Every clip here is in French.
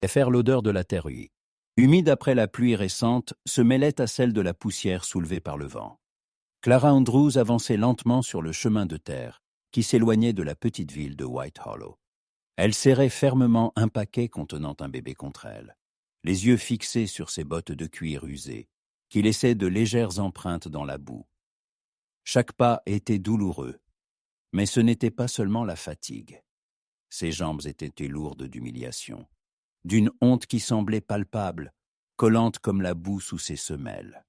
et faire l'odeur de la terre humide après la pluie récente se mêlait à celle de la poussière soulevée par le vent. Clara Andrews avançait lentement sur le chemin de terre qui s'éloignait de la petite ville de White Hollow. Elle serrait fermement un paquet contenant un bébé contre elle, les yeux fixés sur ses bottes de cuir usées, qui laissaient de légères empreintes dans la boue. Chaque pas était douloureux, mais ce n'était pas seulement la fatigue. Ses jambes étaient lourdes d'humiliation, d'une honte qui semblait palpable, collante comme la boue sous ses semelles.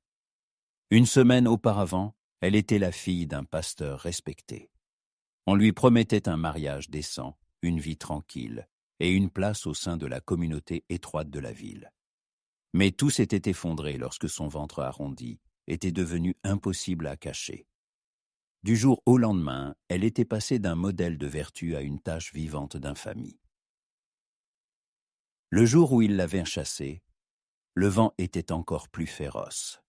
Une semaine auparavant, elle était la fille d'un pasteur respecté. On lui promettait un mariage décent, une vie tranquille et une place au sein de la communauté étroite de la ville. Mais tout s'était effondré lorsque son ventre arrondi était devenu impossible à cacher. Du jour au lendemain, elle était passée d'un modèle de vertu à une tache vivante d'infamie. Le jour où il l'avait chassée, le vent était encore plus féroce.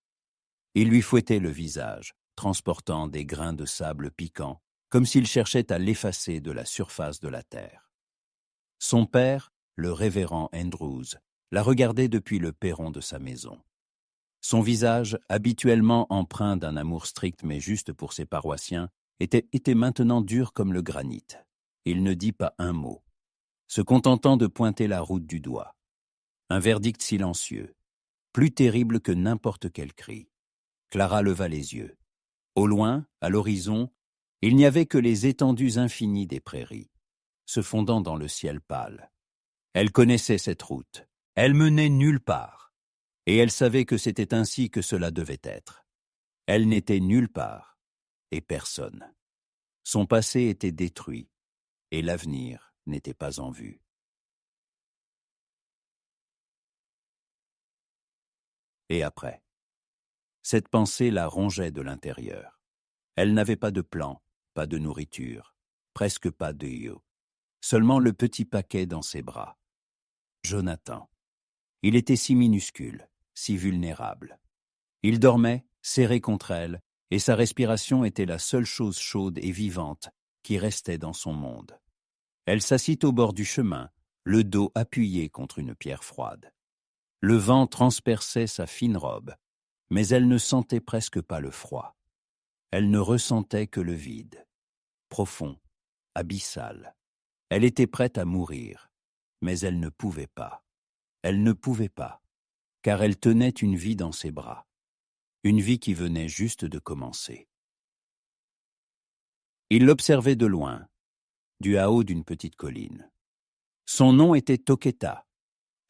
Il lui fouettait le visage, transportant des grains de sable piquants, comme s'il cherchait à l'effacer de la surface de la terre. Son père, le révérend Andrews, la regardait depuis le perron de sa maison. Son visage, habituellement empreint d'un amour strict mais juste pour ses paroissiens, était maintenant dur comme le granit. Il ne dit pas un mot, se contentant de pointer la route du doigt. Un verdict silencieux, plus terrible que n'importe quel cri. Clara leva les yeux. Au loin, à l'horizon, il n'y avait que les étendues infinies des prairies, se fondant dans le ciel pâle. Elle connaissait cette route. Elle menait nulle part. Et elle savait que c'était ainsi que cela devait être. Elle n'était nulle part, et personne. Son passé était détruit, et l'avenir n'était pas en vue. Et après? Cette pensée la rongeait de l'intérieur. Elle n'avait pas de plan, pas de nourriture, presque pas d'œil, seulement le petit paquet dans ses bras. Jonathan. Il était si minuscule, si vulnérable. Il dormait, serré contre elle, et sa respiration était la seule chose chaude et vivante qui restait dans son monde. Elle s'assit au bord du chemin, le dos appuyé contre une pierre froide. Le vent transperçait sa fine robe, mais elle ne sentait presque pas le froid. Elle ne ressentait que le vide, profond, abyssal. Elle était prête à mourir, mais elle ne pouvait pas. Elle ne pouvait pas, car elle tenait une vie dans ses bras, une vie qui venait juste de commencer. Il l'observait de loin, du haut d'une petite colline. Son nom était Toketa,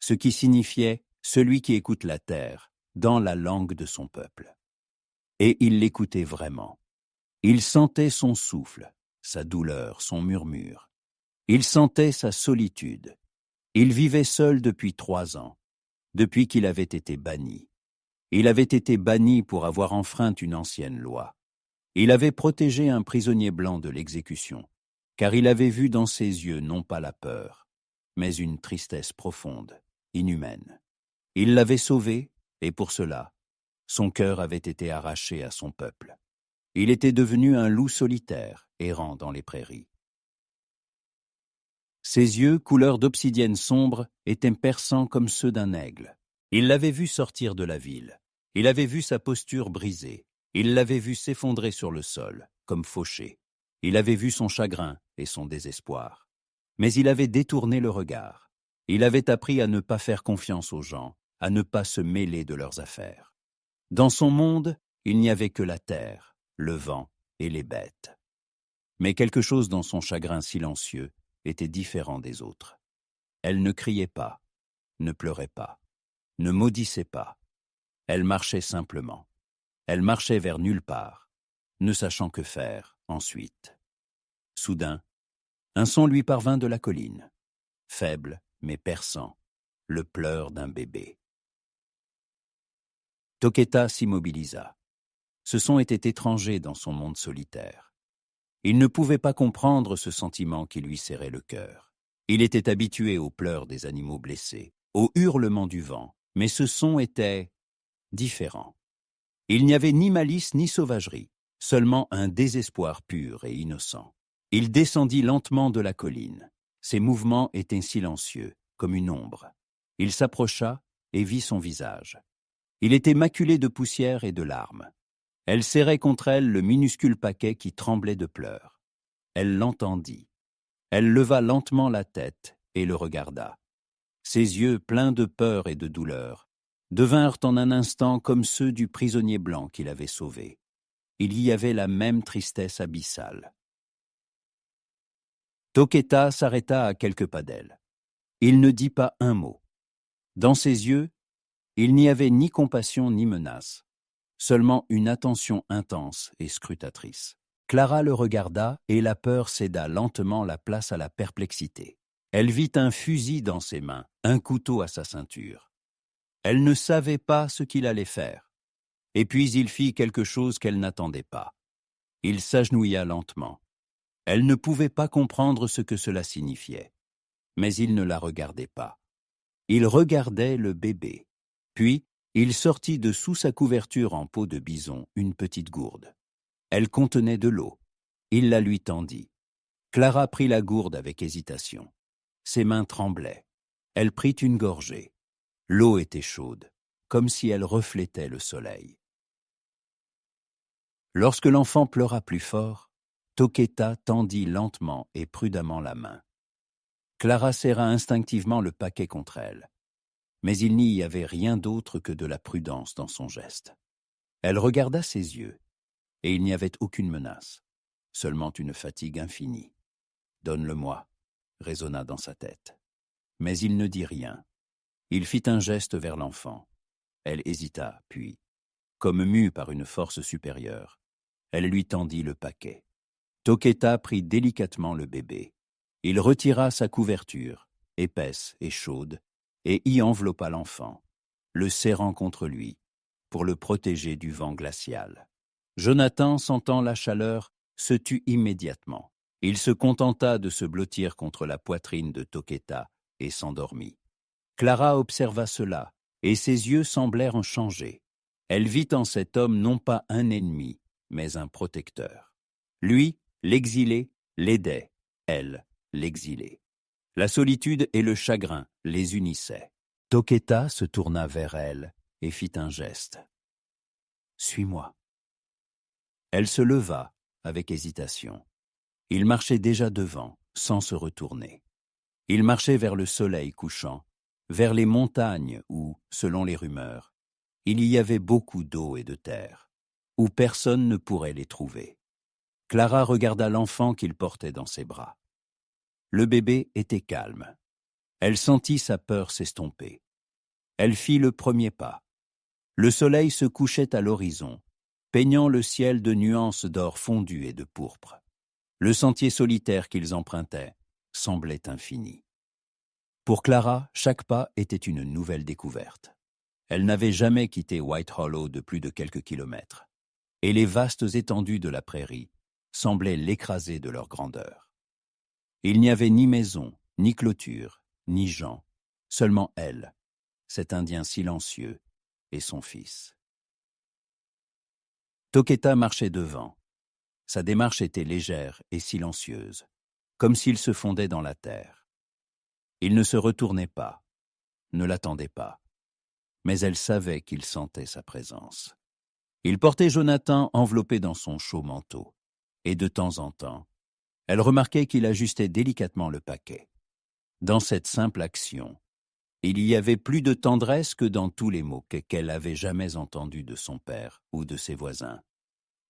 ce qui signifiait « celui qui écoute la terre » dans la langue de son peuple. Et il l'écoutait vraiment. Il sentait son souffle, sa douleur, son murmure. Il sentait sa solitude. Il vivait seul depuis 3 ans, depuis qu'il avait été banni. Il avait été banni pour avoir enfreint une ancienne loi. Il avait protégé un prisonnier blanc de l'exécution, car il avait vu dans ses yeux non pas la peur, mais une tristesse profonde, inhumaine. Il l'avait sauvé, et pour cela, son cœur avait été arraché à son peuple. Il était devenu un loup solitaire, errant dans les prairies. Ses yeux, couleur d'obsidienne sombre, étaient perçants comme ceux d'un aigle. Il l'avait vu sortir de la ville. Il avait vu sa posture brisée. Il l'avait vu s'effondrer sur le sol, comme fauché. Il avait vu son chagrin et son désespoir. Mais il avait détourné le regard. Il avait appris à ne pas faire confiance aux gens, à ne pas se mêler de leurs affaires. Dans son monde, il n'y avait que la terre, le vent et les bêtes. Mais quelque chose dans son chagrin silencieux était différent des autres. Elle ne criait pas, ne pleurait pas, ne maudissait pas. Elle marchait simplement. Elle marchait vers nulle part, ne sachant que faire ensuite. Soudain, un son lui parvint de la colline, faible mais perçant, le pleur d'un bébé. Toketa s'immobilisa. Ce son était étranger dans son monde solitaire. Il ne pouvait pas comprendre ce sentiment qui lui serrait le cœur. Il était habitué aux pleurs des animaux blessés, aux hurlements du vent, mais ce son était différent. Il n'y avait ni malice ni sauvagerie, seulement un désespoir pur et innocent. Il descendit lentement de la colline. Ses mouvements étaient silencieux, comme une ombre. Il s'approcha et vit son visage. Il était maculé de poussière et de larmes. Elle serrait contre elle le minuscule paquet qui tremblait de pleurs. Elle l'entendit. Elle leva lentement la tête et le regarda. Ses yeux, pleins de peur et de douleur, devinrent en un instant comme ceux du prisonnier blanc qu'il avait sauvé. Il y avait la même tristesse abyssale. Toketa s'arrêta à quelques pas d'elle. Il ne dit pas un mot. Dans ses yeux, il n'y avait ni compassion ni menace, seulement une attention intense et scrutatrice. Clara le regarda et la peur céda lentement la place à la perplexité. Elle vit un fusil dans ses mains, un couteau à sa ceinture. Elle ne savait pas ce qu'il allait faire. Et puis il fit quelque chose qu'elle n'attendait pas. Il s'agenouilla lentement. Elle ne pouvait pas comprendre ce que cela signifiait. Mais il ne la regardait pas. Il regardait le bébé. Puis, il sortit de sous sa couverture en peau de bison une petite gourde. Elle contenait de l'eau. Il la lui tendit. Clara prit la gourde avec hésitation. Ses mains tremblaient. Elle prit une gorgée. L'eau était chaude, comme si elle reflétait le soleil. Lorsque l'enfant pleura plus fort, Toketa tendit lentement et prudemment la main. Clara serra instinctivement le paquet contre elle. Mais il n'y avait rien d'autre que de la prudence dans son geste. Elle regarda ses yeux, et il n'y avait aucune menace, seulement une fatigue infinie. « Donne-le-moi », résonna dans sa tête. Mais il ne dit rien. Il fit un geste vers l'enfant. Elle hésita, puis, comme mue par une force supérieure, elle lui tendit le paquet. Toketa prit délicatement le bébé. Il retira sa couverture, épaisse et chaude, et y enveloppa l'enfant, le serrant contre lui, pour le protéger du vent glacial. Jonathan, sentant la chaleur, se tut immédiatement. Il se contenta de se blottir contre la poitrine de Toketa et s'endormit. Clara observa cela, et ses yeux semblèrent en changer. Elle vit en cet homme non pas un ennemi, mais un protecteur. Lui, l'exilé, l'aidait, elle, l'exilée. La solitude et le chagrin les unissaient. Toketa se tourna vers elle et fit un geste. « Suis-moi. » Elle se leva avec hésitation. Il marchait déjà devant, sans se retourner. Il marchait vers le soleil couchant, vers les montagnes où, selon les rumeurs, il y avait beaucoup d'eau et de terre, où personne ne pourrait les trouver. Clara regarda l'enfant qu'il portait dans ses bras. Le bébé était calme. Elle sentit sa peur s'estomper. Elle fit le premier pas. Le soleil se couchait à l'horizon, peignant le ciel de nuances d'or fondu et de pourpre. Le sentier solitaire qu'ils empruntaient semblait infini. Pour Clara, chaque pas était une nouvelle découverte. Elle n'avait jamais quitté White Hollow de plus de quelques kilomètres, et les vastes étendues de la prairie semblaient l'écraser de leur grandeur. Il n'y avait ni maison, ni clôture, ni gens, seulement elle, cet Indien silencieux, et son fils. Toketa marchait devant. Sa démarche était légère et silencieuse, comme s'il se fondait dans la terre. Il ne se retournait pas, ne l'attendait pas, mais elle savait qu'il sentait sa présence. Il portait Jonathan enveloppé dans son chaud manteau, et de temps en temps, elle remarquait qu'il ajustait délicatement le paquet. Dans cette simple action, il y avait plus de tendresse que dans tous les mots qu'elle avait jamais entendus de son père ou de ses voisins.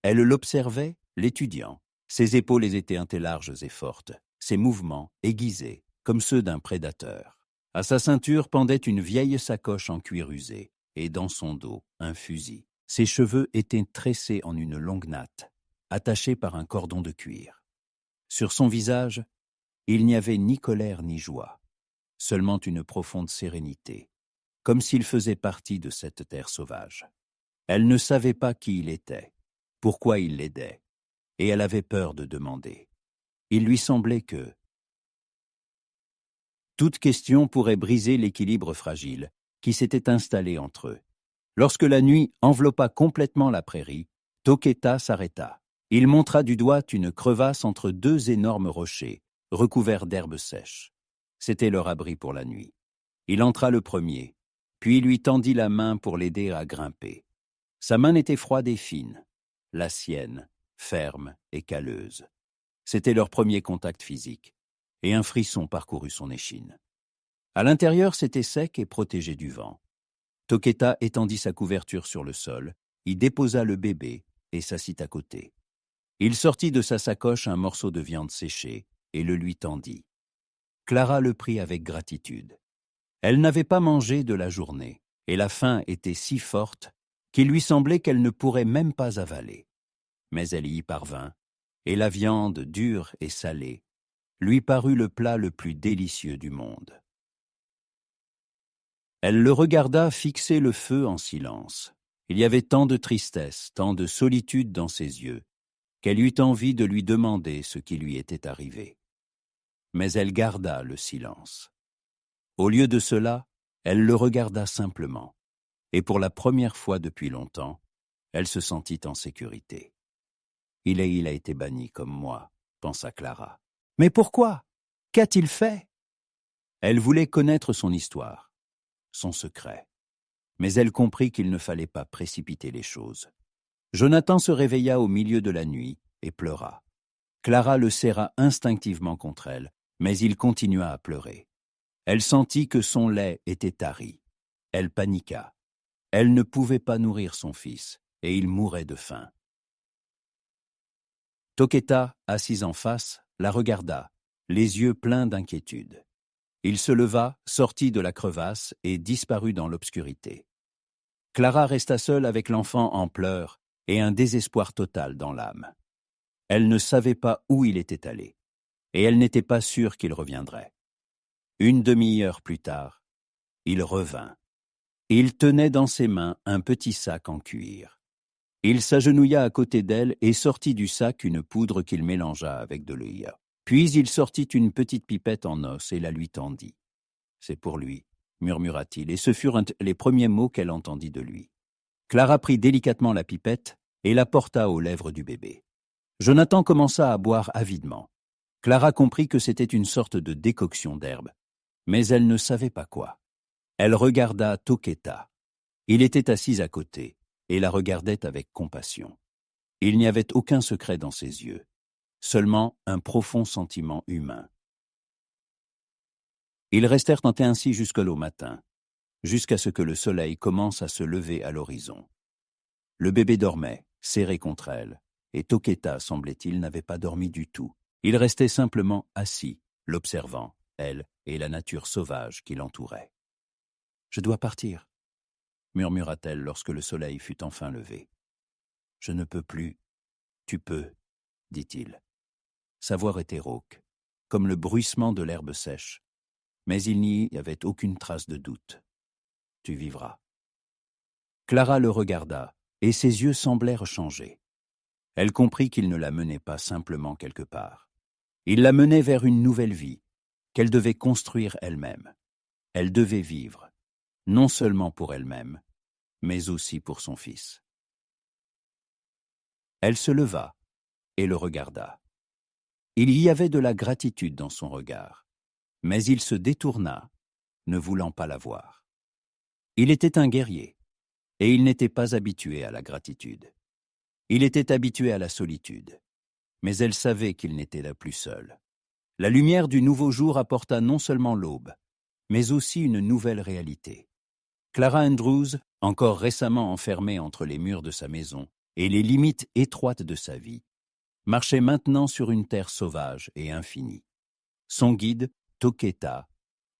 Elle l'observait, l'étudiant. Ses épaules étaient larges et fortes, ses mouvements aiguisés, comme ceux d'un prédateur. À sa ceinture pendait une vieille sacoche en cuir usé, et dans son dos, un fusil. Ses cheveux étaient tressés en une longue natte, attachée par un cordon de cuir. Sur son visage, il n'y avait ni colère ni joie, seulement une profonde sérénité, comme s'il faisait partie de cette terre sauvage. Elle ne savait pas qui il était, pourquoi il l'aidait, et elle avait peur de demander. Il lui semblait que toute question pourrait briser l'équilibre fragile qui s'était installé entre eux. Lorsque la nuit enveloppa complètement la prairie, Toketa s'arrêta. Il montra du doigt une crevasse entre deux énormes rochers, recouverts d'herbes sèches. C'était leur abri pour la nuit. Il entra le premier, puis lui tendit la main pour l'aider à grimper. Sa main était froide et fine, la sienne, ferme et calleuse. C'était leur premier contact physique, et un frisson parcourut son échine. À l'intérieur, c'était sec et protégé du vent. Toketa étendit sa couverture sur le sol, y déposa le bébé et s'assit à côté. Il sortit de sa sacoche un morceau de viande séchée et le lui tendit. Clara le prit avec gratitude. Elle n'avait pas mangé de la journée, et la faim était si forte qu'il lui semblait qu'elle ne pourrait même pas avaler. Mais elle y parvint, et la viande, dure et salée, lui parut le plat le plus délicieux du monde. Elle le regarda fixer le feu en silence. Il y avait tant de tristesse, tant de solitude dans ses yeux, qu'elle eut envie de lui demander ce qui lui était arrivé. Mais elle garda le silence. Au lieu de cela, elle le regarda simplement, et pour la première fois depuis longtemps, elle se sentit en sécurité. Il a été banni comme moi, pensa Clara. Mais pourquoi? Qu'a-t-il fait? Elle voulait connaître son histoire, son secret. Mais elle comprit qu'il ne fallait pas précipiter les choses. Jonathan se réveilla au milieu de la nuit et pleura. Clara le serra instinctivement contre elle, mais il continua à pleurer. Elle sentit que son lait était tari. Elle paniqua. Elle ne pouvait pas nourrir son fils, et il mourait de faim. Toketa, assise en face, la regarda, les yeux pleins d'inquiétude. Il se leva, sortit de la crevasse et disparut dans l'obscurité. Clara resta seule avec l'enfant en pleurs et un désespoir total dans l'âme. Elle ne savait pas où il était allé, et elle n'était pas sûre qu'il reviendrait. Une demi-heure plus tard, il revint. Il tenait dans ses mains un petit sac en cuir. Il s'agenouilla à côté d'elle et sortit du sac une poudre qu'il mélangea avec de l'huile. Puis il sortit une petite pipette en os et la lui tendit. « C'est pour lui », murmura-t-il, et ce furent les premiers mots qu'elle entendit de lui. Clara prit délicatement la pipette et la porta aux lèvres du bébé. Jonathan commença à boire avidement. Clara comprit que c'était une sorte de décoction d'herbe, mais elle ne savait pas quoi. Elle regarda Toketa. Il était assis à côté et la regardait avec compassion. Il n'y avait aucun secret dans ses yeux, seulement un profond sentiment humain. Ils restèrent ainsi jusqu'au matin, jusqu'à ce que le soleil commence à se lever à l'horizon. Le bébé dormait, serré contre elle, et Toketa, semblait-il, n'avait pas dormi du tout. Il restait simplement assis, l'observant, elle et la nature sauvage qui l'entourait. « Je dois partir », murmura-t-elle lorsque le soleil fut enfin levé. « Je ne peux plus. »« Tu peux, » dit-il. Sa voix était rauque, comme le bruissement de l'herbe sèche, mais il n'y avait aucune trace de doute. « Tu vivras. » Clara le regarda, et ses yeux semblèrent changer. Elle comprit qu'il ne la menait pas simplement quelque part. Il la menait vers une nouvelle vie, qu'elle devait construire elle-même. Elle devait vivre, non seulement pour elle-même, mais aussi pour son fils. Elle se leva et le regarda. Il y avait de la gratitude dans son regard, mais il se détourna, ne voulant pas la voir. Il était un guerrier, et il n'était pas habitué à la gratitude. Il était habitué à la solitude, mais elle savait qu'il n'était là plus seul. La lumière du nouveau jour apporta non seulement l'aube, mais aussi une nouvelle réalité. Clara Andrews, encore récemment enfermée entre les murs de sa maison et les limites étroites de sa vie, marchait maintenant sur une terre sauvage et infinie. Son guide, Toketa,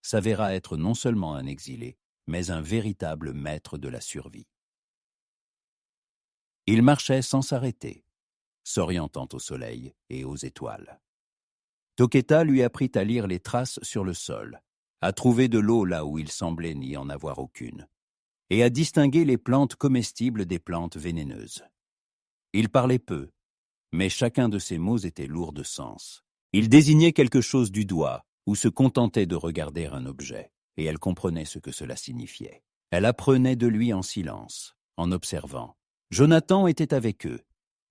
s'avéra être non seulement un exilé, mais un véritable maître de la survie. Il marchait sans s'arrêter, s'orientant au soleil et aux étoiles. Toketa lui apprit à lire les traces sur le sol, à trouver de l'eau là où il semblait n'y en avoir aucune, et à distinguer les plantes comestibles des plantes vénéneuses. Il parlait peu, mais chacun de ses mots était lourd de sens. Il désignait quelque chose du doigt ou se contentait de regarder un objet, et elle comprenait ce que cela signifiait. Elle apprenait de lui en silence, en observant. Jonathan était avec eux,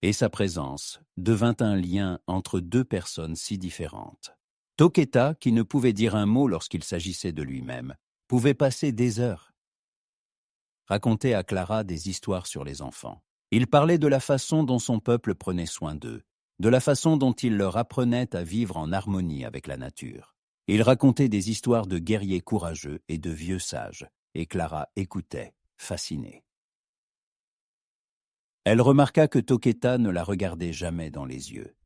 et sa présence devint un lien entre deux personnes si différentes. Toketa, qui ne pouvait dire un mot lorsqu'il s'agissait de lui-même, pouvait passer des heures. Racontait à Clara des histoires sur les enfants. Il parlait de la façon dont son peuple prenait soin d'eux, de la façon dont il leur apprenait à vivre en harmonie avec la nature. Il racontait des histoires de guerriers courageux et de vieux sages, et Clara écoutait, fascinée. Elle remarqua que Toketa ne la regardait jamais dans les yeux.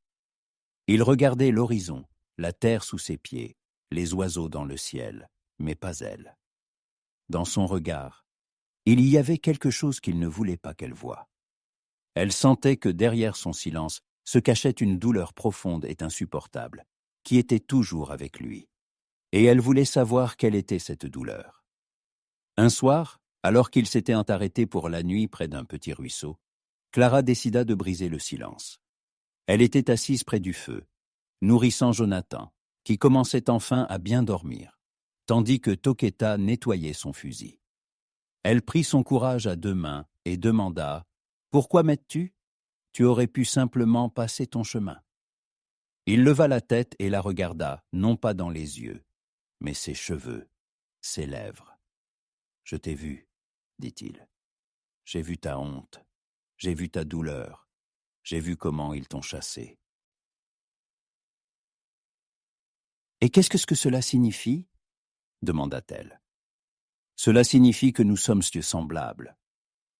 Il regardait l'horizon, la terre sous ses pieds, les oiseaux dans le ciel, mais pas elle. Dans son regard, il y avait quelque chose qu'il ne voulait pas qu'elle voie. Elle sentait que derrière son silence se cachait une douleur profonde et insupportable, qui était toujours avec lui. Et elle voulait savoir quelle était cette douleur. Un soir, alors qu'ils s'étaient arrêtés pour la nuit près d'un petit ruisseau, Clara décida de briser le silence. Elle était assise près du feu, nourrissant Jonathan, qui commençait enfin à bien dormir, tandis que Toketa nettoyait son fusil. Elle prit son courage à deux mains et demanda « Pourquoi m'aides-tu ? Tu aurais pu simplement passer ton chemin. » Il leva la tête et la regarda, non pas dans les yeux, mais ses cheveux, ses lèvres. « Je t'ai vu, » dit-il. « J'ai vu ta honte, j'ai vu ta douleur, j'ai vu comment ils t'ont chassé. » « Et qu'est-ce que cela signifie ?» demanda-t-elle. « Cela signifie que nous sommes semblables, »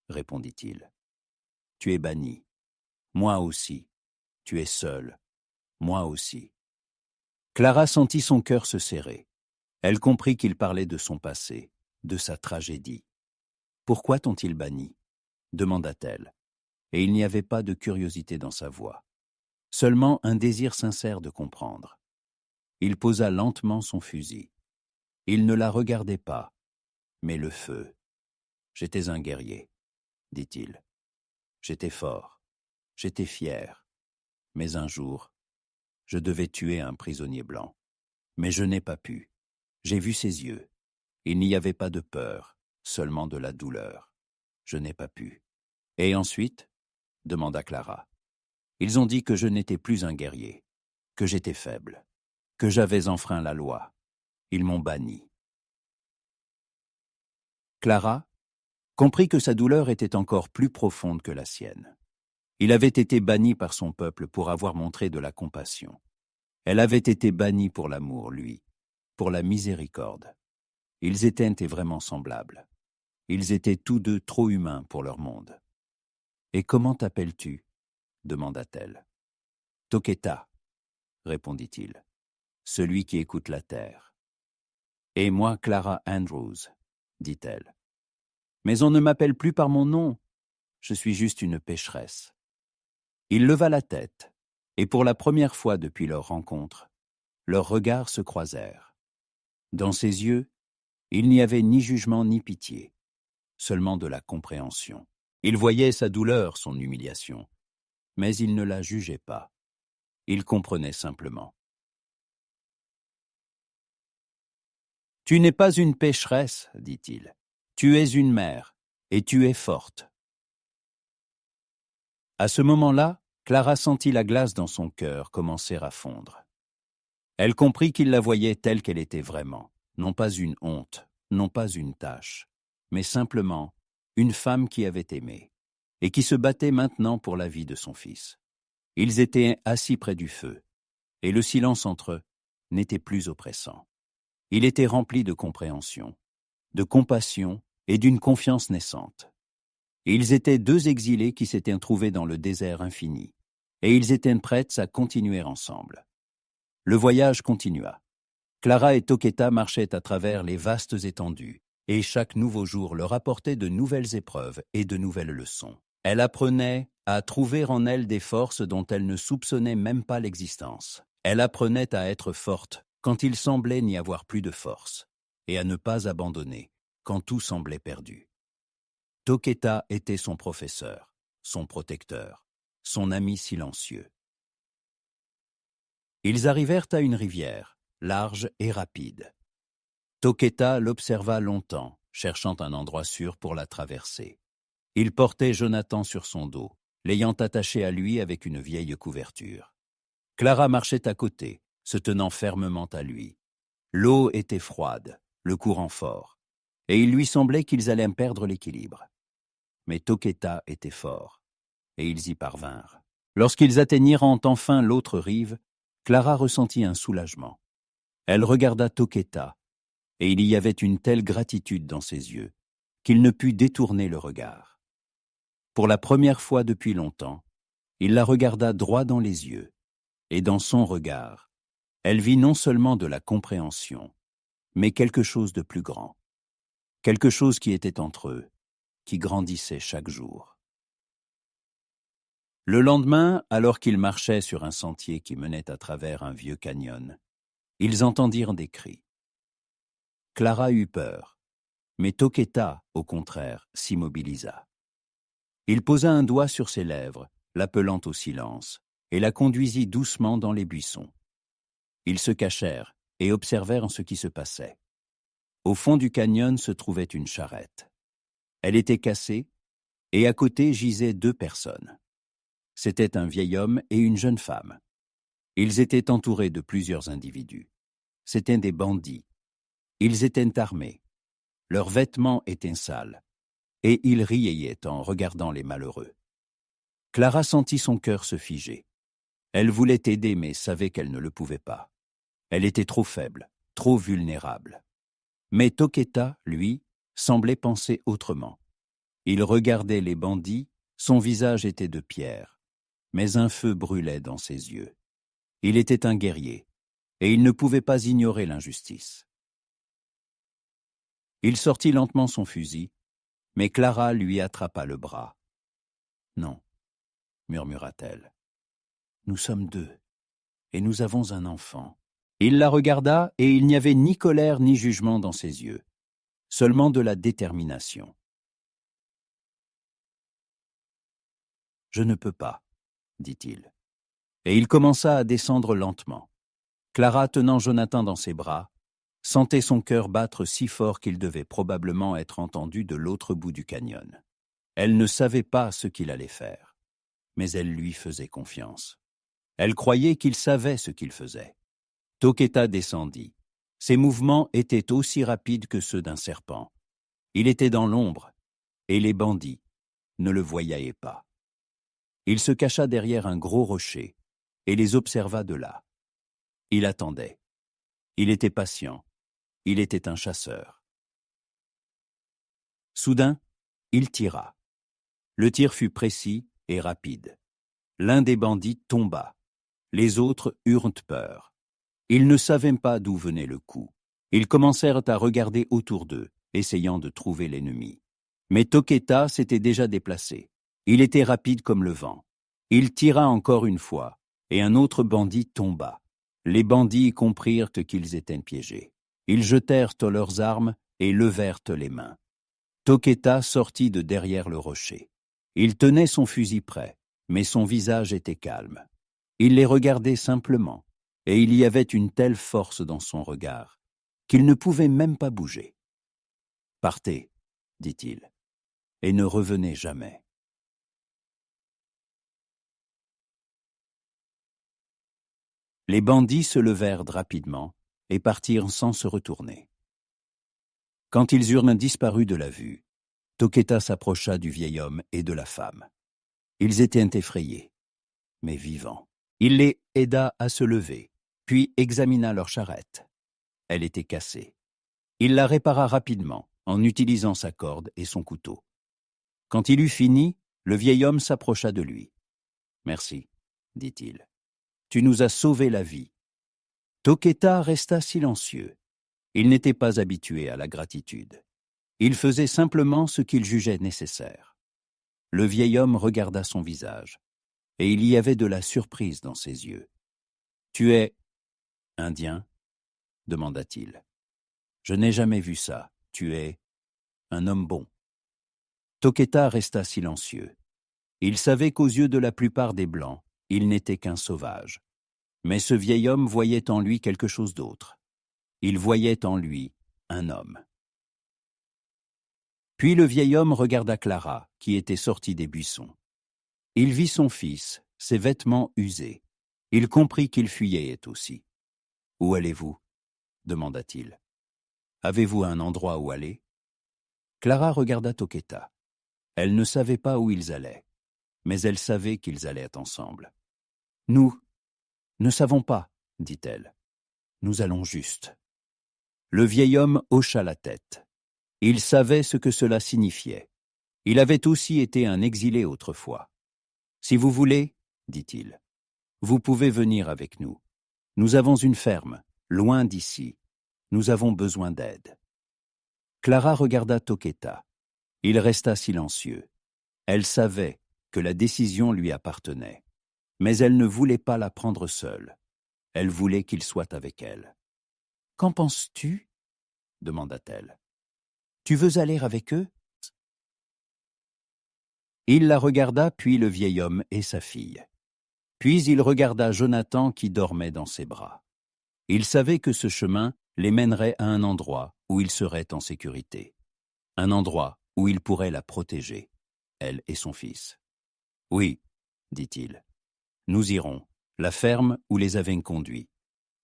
répondit-il. « Tu es banni, moi aussi. Tu es seul, moi aussi. » Clara sentit son cœur se serrer. Elle comprit qu'il parlait de son passé, de sa tragédie. « Pourquoi t'ont-ils banni ?» demanda-t-elle, et il n'y avait pas de curiosité dans sa voix, seulement un désir sincère de comprendre. Il posa lentement son fusil. Il ne la regardait pas, mais le feu. « J'étais un guerrier, » dit-il. « J'étais fort, j'étais fier, mais un jour, je devais tuer un prisonnier blanc. Mais je n'ai pas pu. J'ai vu ses yeux. Il n'y avait pas de peur, seulement de la douleur. Je n'ai pas pu. »« Et ensuite ?» demanda Clara. « Ils ont dit que je n'étais plus un guerrier, que j'étais faible, que j'avais enfreint la loi. Ils m'ont banni. » Clara comprit que sa douleur était encore plus profonde que la sienne. Il avait été banni par son peuple pour avoir montré de la compassion. Elle avait été bannie pour l'amour, lui, pour la miséricorde. Ils étaient vraiment semblables. Ils étaient tous deux trop humains pour leur monde. « Et comment t'appelles-tu » demanda-t-elle. « Toketa, » répondit-il, « celui qui écoute la terre. »« Et moi, Clara Andrews, » dit-elle. « Mais on ne m'appelle plus par mon nom. Je suis juste une pécheresse. » Il leva la tête, et pour la première fois depuis leur rencontre, leurs regards se croisèrent. Dans ses yeux, il n'y avait ni jugement ni pitié, seulement de la compréhension. Il voyait sa douleur, son humiliation, mais il ne la jugeait pas. Il comprenait simplement. « Tu n'es pas une pécheresse, » dit-il. « Tu es une mère, et tu es forte. » À ce moment-là, Clara sentit la glace dans son cœur commencer à fondre. Elle comprit qu'il la voyait telle qu'elle était vraiment, non pas une honte, non pas une tâche, mais simplement une femme qui avait aimé, et qui se battait maintenant pour la vie de son fils. Ils étaient assis près du feu, et le silence entre eux n'était plus oppressant. Il était rempli de compréhension, de compassion et d'une confiance naissante. Ils étaient deux exilés qui s'étaient trouvés dans le désert infini, et ils étaient prêts à continuer ensemble. Le voyage continua. Clara et Toketa marchaient à travers les vastes étendues, et chaque nouveau jour leur apportait de nouvelles épreuves et de nouvelles leçons. Elle apprenait à trouver en elle des forces dont elle ne soupçonnait même pas l'existence. Elle apprenait à être forte quand il semblait n'y avoir plus de force, et à ne pas abandonner quand tout semblait perdu. Toketa était son professeur, son protecteur, son ami silencieux. Ils arrivèrent à une rivière, large et rapide. Toketa l'observa longtemps, cherchant un endroit sûr pour la traverser. Il portait Jonathan sur son dos, l'ayant attaché à lui avec une vieille couverture. Clara marchait à côté, se tenant fermement à lui. L'eau était froide, le courant fort, et il lui semblait qu'ils allaient perdre l'équilibre. Mais Toketa était fort, et ils y parvinrent. Lorsqu'ils atteignirent enfin l'autre rive, Clara ressentit un soulagement. Elle regarda Toketa, et il y avait une telle gratitude dans ses yeux qu'il ne put détourner le regard. Pour la première fois depuis longtemps, il la regarda droit dans les yeux, et dans son regard, elle vit non seulement de la compréhension, mais quelque chose de plus grand, quelque chose qui était entre eux, qui grandissait chaque jour. Le lendemain, alors qu'ils marchaient sur un sentier qui menait à travers un vieux canyon, ils entendirent des cris. Clara eut peur, mais Toketa, au contraire, s'immobilisa. Il posa un doigt sur ses lèvres, l'appelant au silence, et la conduisit doucement dans les buissons. Ils se cachèrent et observèrent ce qui se passait. Au fond du canyon se trouvait une charrette. Elle était cassée, et à côté gisaient 2 personnes. C'était un vieil homme et une jeune femme. Ils étaient entourés de plusieurs individus. C'étaient des bandits. Ils étaient armés. Leurs vêtements étaient sales, et ils riaient en regardant les malheureux. Clara sentit son cœur se figer. Elle voulait aider, mais savait qu'elle ne le pouvait pas. Elle était trop faible, trop vulnérable. Mais Toketa, lui, semblait penser autrement. Il regardait les bandits, son visage était de pierre, mais un feu brûlait dans ses yeux. Il était un guerrier, et il ne pouvait pas ignorer l'injustice. Il sortit lentement son fusil, mais Clara lui attrapa le bras. « Non, » murmura-t-elle. « Nous sommes 2, et nous avons un enfant. » Il la regarda, et il n'y avait ni colère ni jugement dans ses yeux, seulement de la détermination. « Je ne peux pas, » dit-il. Et il commença à descendre lentement. Clara, tenant Jonathan dans ses bras, sentait son cœur battre si fort qu'il devait probablement être entendu de l'autre bout du canyon. Elle ne savait pas ce qu'il allait faire, mais elle lui faisait confiance. Elle croyait qu'il savait ce qu'il faisait. Toketa descendit. Ses mouvements étaient aussi rapides que ceux d'un serpent. Il était dans l'ombre, et les bandits ne le voyaient pas. Il se cacha derrière un gros rocher et les observa de là. Il attendait. Il était patient. Il était un chasseur. Soudain, il tira. Le tir fut précis et rapide. L'un des bandits tomba. Les autres eurent peur. Ils ne savaient pas d'où venait le coup. Ils commencèrent à regarder autour d'eux, essayant de trouver l'ennemi. Mais Toketa s'était déjà déplacé. Il était rapide comme le vent. Il tira encore une fois, et un autre bandit tomba. Les bandits comprirent qu'ils étaient piégés. Ils jetèrent leurs armes et levèrent les mains. Toketa sortit de derrière le rocher. Il tenait son fusil prêt, mais son visage était calme. Il les regardait simplement, et il y avait une telle force dans son regard qu'il ne pouvait même pas bouger. « Partez, » dit-il, « et ne revenez jamais. » Les bandits se levèrent rapidement et partirent sans se retourner. Quand ils eurent disparu de la vue, Toketa s'approcha du vieil homme et de la femme. Ils étaient effrayés, mais vivants. Il les aida à se lever, puis examina leur charrette. Elle était cassée. Il la répara rapidement en utilisant sa corde et son couteau. Quand il eut fini, le vieil homme s'approcha de lui. « Merci, » dit-il. « Tu nous as sauvé la vie. » Toketa resta silencieux. Il n'était pas habitué à la gratitude. Il faisait simplement ce qu'il jugeait nécessaire. Le vieil homme regarda son visage, et il y avait de la surprise dans ses yeux. « Tu es indien ?» demanda-t-il. « Je n'ai jamais vu ça. Tu es un homme bon. » Toketa resta silencieux. Il savait qu'aux yeux de la plupart des Blancs, il n'était qu'un sauvage. Mais ce vieil homme voyait en lui quelque chose d'autre. Il voyait en lui un homme. Puis le vieil homme regarda Clara, qui était sortie des buissons. Il vit son fils, ses vêtements usés. Il comprit qu'il fuyait aussi. « Où allez-vous » demanda-t-il. « Avez-vous un endroit où aller » Clara regarda Toqueta. Elle ne savait pas où ils allaient, mais elle savait qu'ils allaient ensemble. « Nous ne savons pas, dit-elle. Nous allons juste. » Le vieil homme hocha la tête. Il savait ce que cela signifiait. Il avait aussi été un exilé autrefois. « Si vous voulez, dit-il, vous pouvez venir avec nous. Nous avons une ferme, loin d'ici. Nous avons besoin d'aide. » Clara regarda Toqueta. Il resta silencieux. Elle savait que la décision lui appartenait, mais elle ne voulait pas la prendre seule. Elle voulait qu'il soit avec elle. « Qu'en penses-tu » demanda-t-elle. « Tu veux aller avec eux ?» Il la regarda, puis le vieil homme et sa fille. Puis il regarda Jonathan qui dormait dans ses bras. Il savait que ce chemin les mènerait à un endroit où ils seraient en sécurité. Un endroit où il pourrait la protéger, elle et son fils. « Oui, dit-il. Nous irons, la ferme où les avaient conduits. »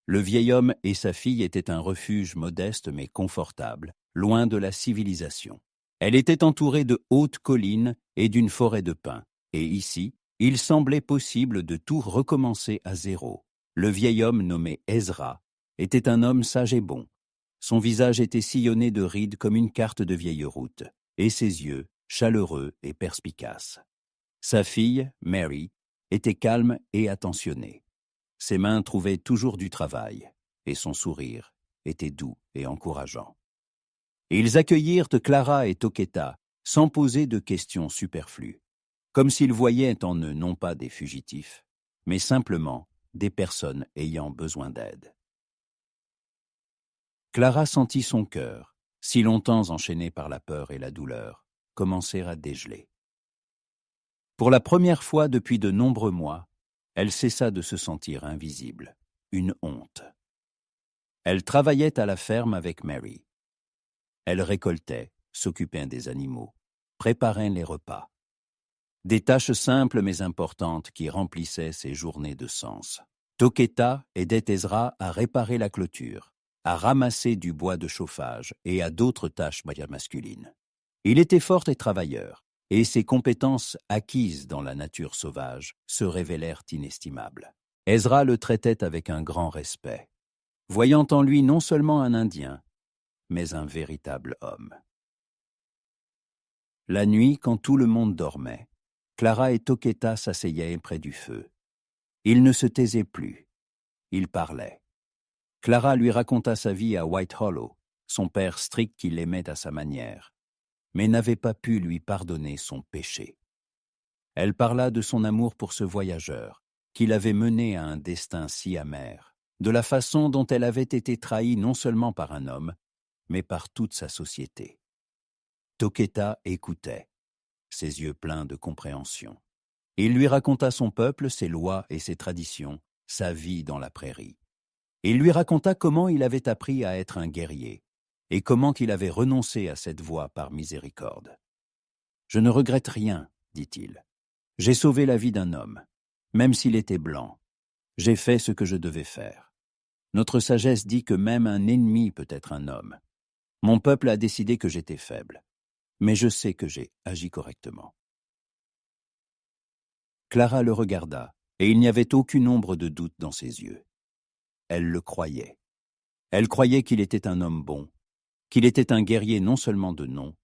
Le vieil homme et sa fille étaient un refuge modeste mais confortable, loin de la civilisation. Elle était entourée de hautes collines et d'une forêt de pins, et ici, il semblait possible de tout recommencer à zéro. Le vieil homme nommé Ezra était un homme sage et bon. Son visage était sillonné de rides comme une carte de vieille route, et ses yeux, chaleureux et perspicaces. Sa fille, Mary, était calme et attentionnée. Ses mains trouvaient toujours du travail, et son sourire était doux et encourageant. Ils accueillirent Clara et Toqueta sans poser de questions superflues, comme s'ils voyaient en eux non pas des fugitifs, mais simplement des personnes ayant besoin d'aide. Clara sentit son cœur, si longtemps enchaîné par la peur et la douleur, commencer à dégeler. Pour la première fois depuis de nombreux mois, elle cessa de se sentir invisible, une honte. Elle travaillait à la ferme avec Mary. Elle récoltait, s'occupait des animaux, préparait les repas. Des tâches simples mais importantes qui remplissaient ses journées de sens. Toqueta aidait Ezra à réparer la clôture, à ramasser du bois de chauffage et à d'autres tâches masculines. Il était fort et travailleur, et ses compétences acquises dans la nature sauvage se révélèrent inestimables. Ezra le traitait avec un grand respect, voyant en lui non seulement un Indien, mais un véritable homme. La nuit, quand tout le monde dormait, Clara et Toqueta s'asseyaient près du feu. Ils ne se taisaient plus. Ils parlaient. Clara lui raconta sa vie à White Hollow, son père strict qui l'aimait à sa manière, mais n'avait pas pu lui pardonner son péché. Elle parla de son amour pour ce voyageur, qui l'avait mené à un destin si amer, de la façon dont elle avait été trahie non seulement par un homme, mais par toute sa société. Toqueta écoutait, ses yeux pleins de compréhension. Il lui raconta son peuple, ses lois et ses traditions, sa vie dans la prairie. Il lui raconta comment il avait appris à être un guerrier et comment il avait renoncé à cette voie par miséricorde. « Je ne regrette rien, dit-il. J'ai sauvé la vie d'un homme, même s'il était blanc. J'ai fait ce que je devais faire. Notre sagesse dit que même un ennemi peut être un homme. Mon peuple a décidé que j'étais faible, mais je sais que j'ai agi correctement. » Clara le regarda, et il n'y avait aucune ombre de doute dans ses yeux. Elle le croyait. Elle croyait qu'il était un homme bon, qu'il était un guerrier non seulement de nom,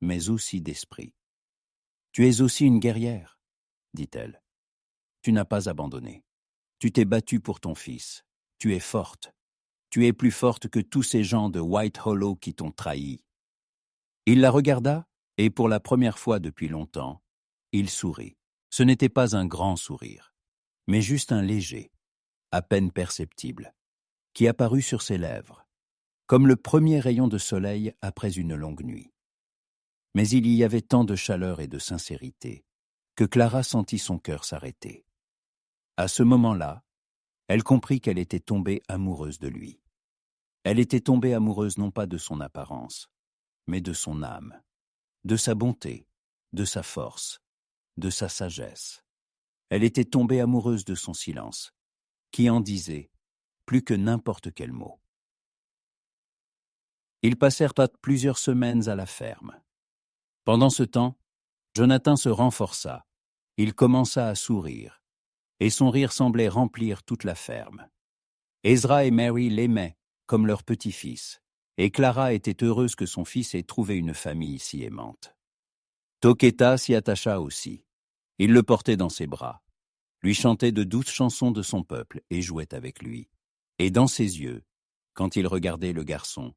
mais aussi d'esprit. « Tu es aussi une guerrière, » dit-elle. « Tu n'as pas abandonné. Tu t'es battue pour ton fils. Tu es forte. Tu es plus forte que tous ces gens de White Hollow qui t'ont trahi. » Il la regarda, et pour la première fois depuis longtemps, il sourit. Ce n'était pas un grand sourire, mais juste un léger, à peine perceptible, qui apparut sur ses lèvres, comme le premier rayon de soleil après une longue nuit. Mais il y avait tant de chaleur et de sincérité que Clara sentit son cœur s'arrêter. À ce moment-là, elle comprit qu'elle était tombée amoureuse de lui. Elle était tombée amoureuse non pas de son apparence, mais de son âme, de sa bonté, de sa force, de sa sagesse. Elle était tombée amoureuse de son silence, qui en disait plus que n'importe quel mot. Ils passèrent plusieurs semaines à la ferme. Pendant ce temps, Jonathan se renforça. Il commença à sourire, et son rire semblait remplir toute la ferme. Ezra et Mary l'aimaient comme leur petit-fils, et Clara était heureuse que son fils ait trouvé une famille si aimante. Toketa s'y attacha aussi. Il le portait dans ses bras, lui chantait de douces chansons de son peuple et jouait avec lui. Et dans ses yeux, quand il regardait le garçon,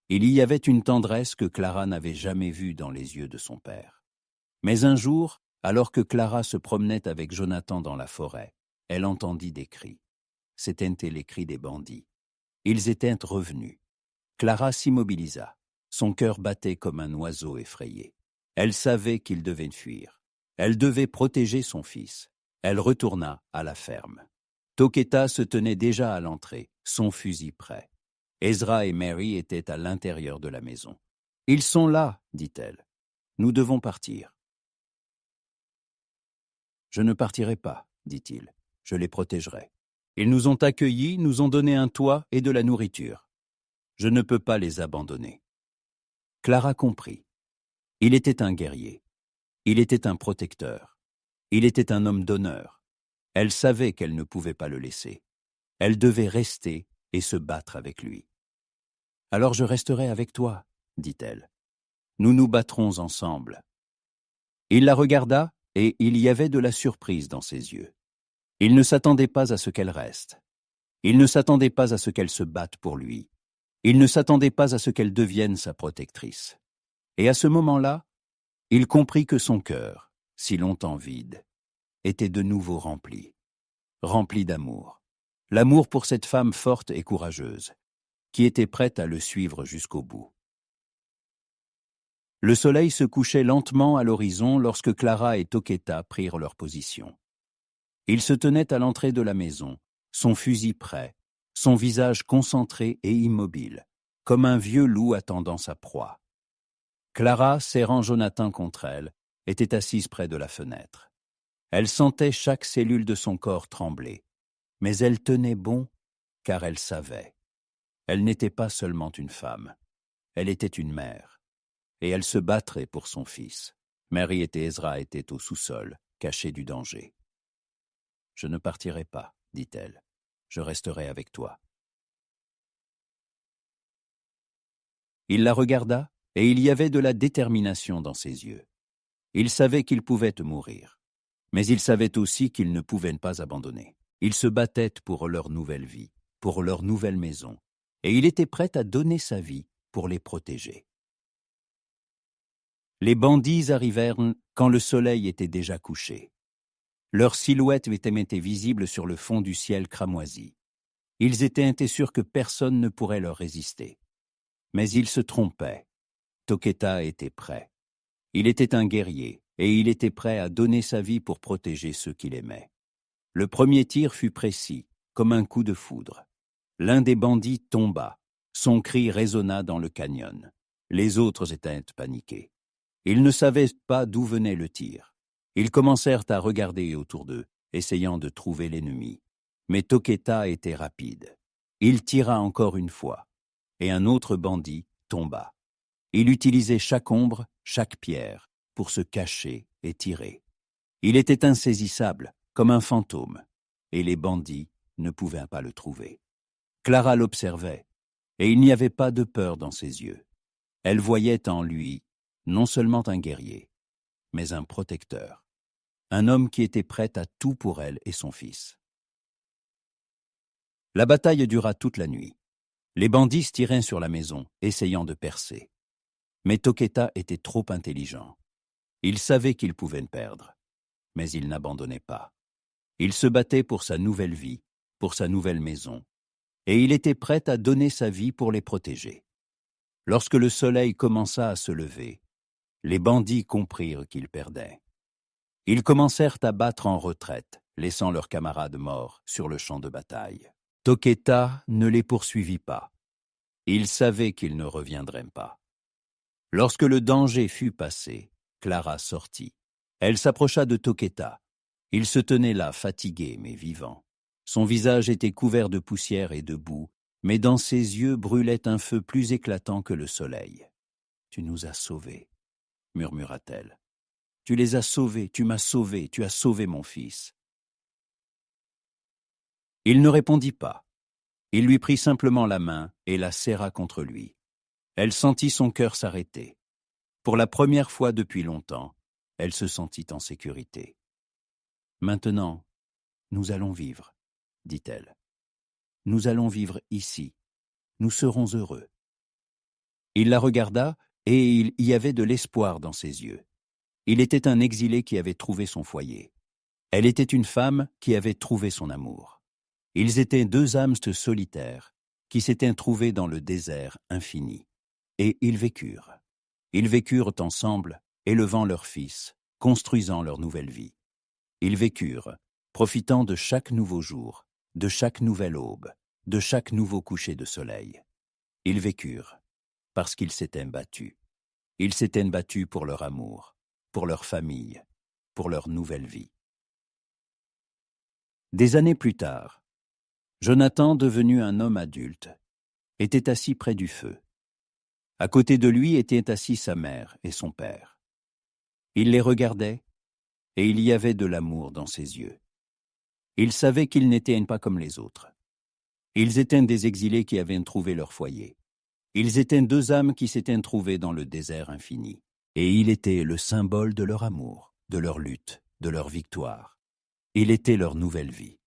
il y avait une tendresse que Clara n'avait jamais vue dans les yeux de son père. Mais un jour, alors que Clara se promenait avec Jonathan dans la forêt, elle entendit des cris. C'étaient les cris des bandits. Ils étaient revenus. Clara s'immobilisa. Son cœur battait comme un oiseau effrayé. Elle savait qu'il devait fuir. Elle devait protéger son fils. Elle retourna à la ferme. Toketa se tenait déjà à l'entrée, son fusil prêt. Ezra et Mary étaient à l'intérieur de la maison. « Ils sont là, dit-elle. Nous devons partir. » « Je ne partirai pas, dit-il. Je les protégerai. Ils nous ont accueillis, nous ont donné un toit et de la nourriture. Je ne peux pas les abandonner. » Clara comprit. Il était un guerrier. Il était un protecteur. Il était un homme d'honneur. Elle savait qu'elle ne pouvait pas le laisser. Elle devait rester et se battre avec lui. « Alors je resterai avec toi, dit-elle. Nous nous battrons ensemble. » Il la regarda et il y avait de la surprise dans ses yeux. Il ne s'attendait pas à ce qu'elle reste. Il ne s'attendait pas à ce qu'elle se batte pour lui. Il ne s'attendait pas à ce qu'elle devienne sa protectrice. Et à ce moment-là, il comprit que son cœur, si longtemps vide, était de nouveau rempli d'amour. L'amour pour cette femme forte et courageuse, qui était prête à le suivre jusqu'au bout. Le soleil se couchait lentement à l'horizon lorsque Clara et Toketa prirent leur position. Ils se tenaient à l'entrée de la maison, son fusil prêt, son visage concentré et immobile, comme un vieux loup attendant sa proie. Clara, serrant Jonathan contre elle, était assise près de la fenêtre. Elle sentait chaque cellule de son corps trembler, mais elle tenait bon car elle savait. Elle n'était pas seulement une femme, elle était une mère, et elle se battrait pour son fils. Mary et Ezra étaient au sous-sol, cachés du danger. « Je ne partirai pas, dit-elle. Je resterai avec toi. » Il la regarda, et il y avait de la détermination dans ses yeux. Il savait qu'il pouvait mourir, mais il savait aussi qu'il ne pouvait pas abandonner. Il se battait pour leur nouvelle vie, pour leur nouvelle maison, et il était prêt à donner sa vie pour les protéger. Les bandits arrivèrent quand le soleil était déjà couché. Leurs silhouettes étaient visibles sur le fond du ciel cramoisi. Ils étaient sûrs que personne ne pourrait leur résister. Mais ils se trompaient. Toketa était prêt. Il était un guerrier, et il était prêt à donner sa vie pour protéger ceux qu'il aimait. Le premier tir fut précis, comme un coup de foudre. L'un des bandits tomba. Son cri résonna dans le canyon. Les autres étaient paniqués. Ils ne savaient pas d'où venait le tir. Ils commencèrent à regarder autour d'eux, essayant de trouver l'ennemi. Mais Toketa était rapide. Il tira encore une fois, et un autre bandit tomba. Il utilisait chaque ombre, chaque pierre, pour se cacher et tirer. Il était insaisissable, comme un fantôme, et les bandits ne pouvaient pas le trouver. Clara l'observait, et il n'y avait pas de peur dans ses yeux. Elle voyait en lui non seulement un guerrier, mais un protecteur, un homme qui était prêt à tout pour elle et son fils. La bataille dura toute la nuit. Les bandits se tiraient sur la maison, essayant de percer. Mais Toketa était trop intelligent. Il savait qu'il pouvait perdre, mais il n'abandonnait pas. Il se battait pour sa nouvelle vie, pour sa nouvelle maison, et il était prêt à donner sa vie pour les protéger. Lorsque le soleil commença à se lever, les bandits comprirent qu'ils perdaient. Ils commencèrent à battre en retraite, laissant leurs camarades morts sur le champ de bataille. Toketa ne les poursuivit pas. Il savait qu'ils ne reviendraient pas. Lorsque le danger fut passé, Clara sortit. Elle s'approcha de Toketa. Il se tenait là, fatigué mais vivant. Son visage était couvert de poussière et de boue, mais dans ses yeux brûlait un feu plus éclatant que le soleil. « Tu nous as sauvés. murmura-t-elle. Tu les as sauvés, tu m'as sauvé, tu as sauvé mon fils. Il ne répondit pas. Il lui prit simplement la main et la serra contre lui. Elle sentit son cœur s'arrêter. Pour la première fois depuis longtemps, elle se sentit en sécurité. Maintenant, nous allons vivre, dit-elle. Nous allons vivre ici. Nous serons heureux. Il la regarda et il y avait de l'espoir dans ses yeux. Il était un exilé qui avait trouvé son foyer. Elle était une femme qui avait trouvé son amour. Ils étaient deux âmes solitaires qui s'étaient trouvées dans le désert infini. Et ils vécurent. Ils vécurent ensemble, élevant leur fils, construisant leur nouvelle vie. Ils vécurent, profitant de chaque nouveau jour, de chaque nouvelle aube, de chaque nouveau coucher de soleil. Ils vécurent parce qu'ils s'étaient battus. Ils s'étaient battus pour leur amour, pour leur famille, pour leur nouvelle vie. Des années plus tard, Jonathan, devenu un homme adulte, était assis près du feu. À côté de lui étaient assis sa mère et son père. Il les regardait, et il y avait de l'amour dans ses yeux. Il savait qu'ils n'étaient pas comme les autres. Ils étaient des exilés qui avaient trouvé leur foyer. Ils étaient deux âmes qui s'étaient trouvées dans le désert infini. Et il était le symbole de leur amour, de leur lutte, de leur victoire. Il était leur nouvelle vie.